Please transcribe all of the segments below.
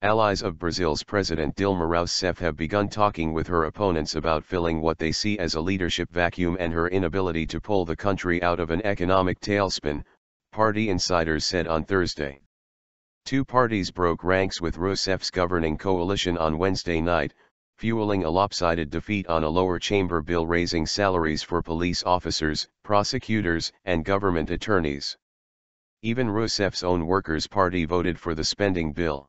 Allies of Brazil's President Dilma Rousseff have begun talking with her opponents about filling what they see as a leadership vacuum and her inability to pull the country out of an economic tailspin, party insiders said on Thursday. Two parties broke ranks with Rousseff's governing coalition on Wednesday night, fueling a lopsided defeat on a lower chamber bill raising salaries for police officers, prosecutors, and government attorneys. Even Rousseff's own Workers' Party voted for the spending bill.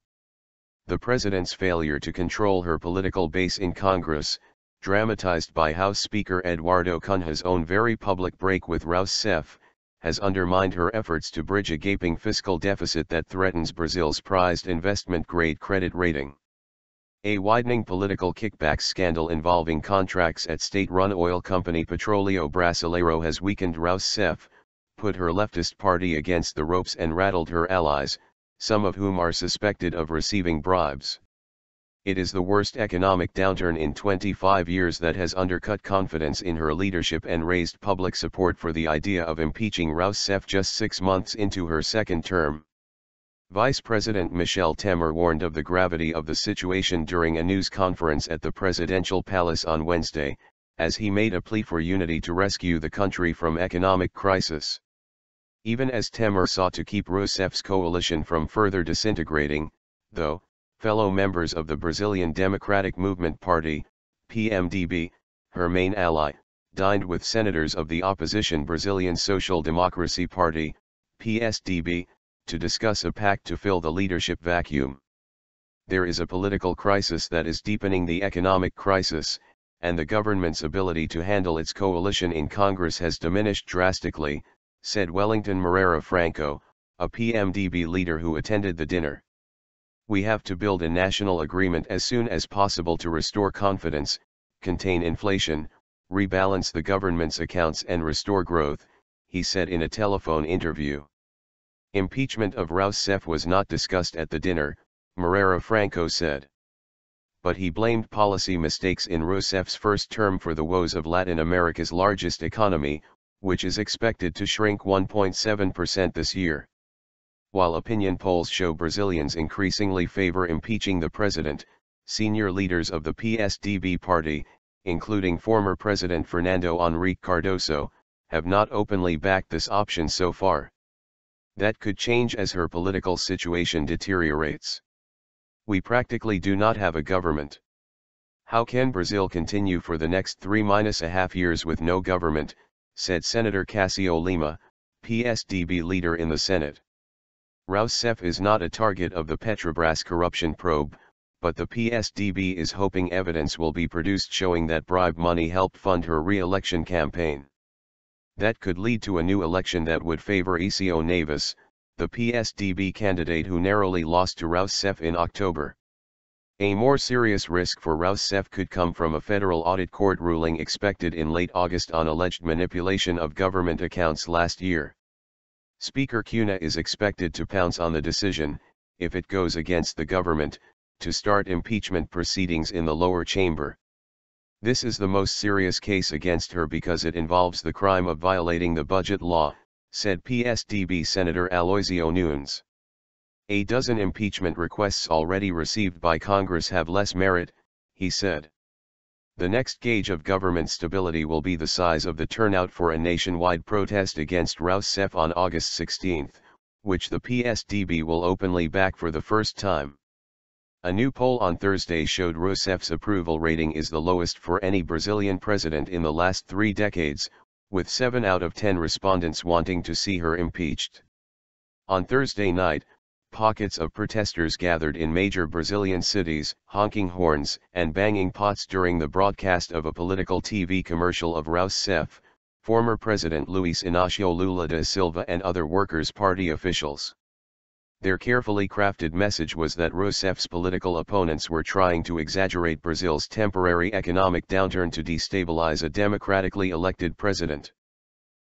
The president's failure to control her political base in Congress, dramatized by House Speaker Eduardo Cunha's own very public break with Rousseff, has undermined her efforts to bridge a gaping fiscal deficit that threatens Brazil's prized investment-grade credit rating. A widening political kickbacks scandal involving contracts at state-run oil company Petroleo Brasileiro has weakened Rousseff, put her leftist party against the ropes and rattled her allies, some of whom are suspected of receiving bribes. It is the worst economic downturn in 25 years that has undercut confidence in her leadership and raised public support for the idea of impeaching Rousseff just 6 months into her second term. Vice President Michel Temer warned of the gravity of the situation during a news conference at the presidential palace on Wednesday, as he made a plea for unity to rescue the country from economic crisis. Even as Temer sought to keep Rousseff's coalition from further disintegrating, though, fellow members of the Brazilian Democratic Movement Party, PMDB, her main ally, dined with senators of the opposition Brazilian Social Democracy Party, PSDB, to discuss a pact to fill the leadership vacuum. There is a political crisis that is deepening the economic crisis, and the government's ability to handle its coalition in Congress has diminished drastically, said Wellington Moreira Franco, a PMDB leader who attended the dinner. We have to build a national agreement as soon as possible to restore confidence, contain inflation, rebalance the government's accounts and restore growth, he said in a telephone interview. Impeachment of Rousseff was not discussed at the dinner, Moreira Franco said. But he blamed policy mistakes in Rousseff's first term for the woes of Latin America's largest economy, which is expected to shrink 1.7% this year. While opinion polls show Brazilians increasingly favor impeaching the president, senior leaders of the PSDB party, including former President Fernando Henrique Cardoso, have not openly backed this option so far. That could change as her political situation deteriorates. We practically do not have a government. How can Brazil continue for the next 3.5 years with no government, said Senator Cássio Lima, PSDB leader in the Senate. Rousseff is not a target of the Petrobras corruption probe, but the PSDB is hoping evidence will be produced showing that bribe money helped fund her re-election campaign. That could lead to a new election that would favor Ecio Neves, the PSDB candidate who narrowly lost to Rousseff in October. A more serious risk for Rousseff could come from a federal audit court ruling expected in late August on alleged manipulation of government accounts last year. Speaker Cunha is expected to pounce on the decision, if it goes against the government, to start impeachment proceedings in the lower chamber. This is the most serious case against her because it involves the crime of violating the budget law, said PSDB Senator Aloysio Nunes. A dozen impeachment requests already received by Congress have less merit, he said. The next gauge of government stability will be the size of the turnout for a nationwide protest against Rousseff on August 16, which the PSDB will openly back for the first time. A new poll on Thursday showed Rousseff's approval rating is the lowest for any Brazilian president in the last 3 decades, with 7 out of 10 respondents wanting to see her impeached. On Thursday night, pockets of protesters gathered in major Brazilian cities, honking horns and banging pots during the broadcast of a political TV commercial of Rousseff, former President Luiz Inácio Lula da Silva and other Workers' Party officials. Their carefully crafted message was that Rousseff's political opponents were trying to exaggerate Brazil's temporary economic downturn to destabilize a democratically elected president.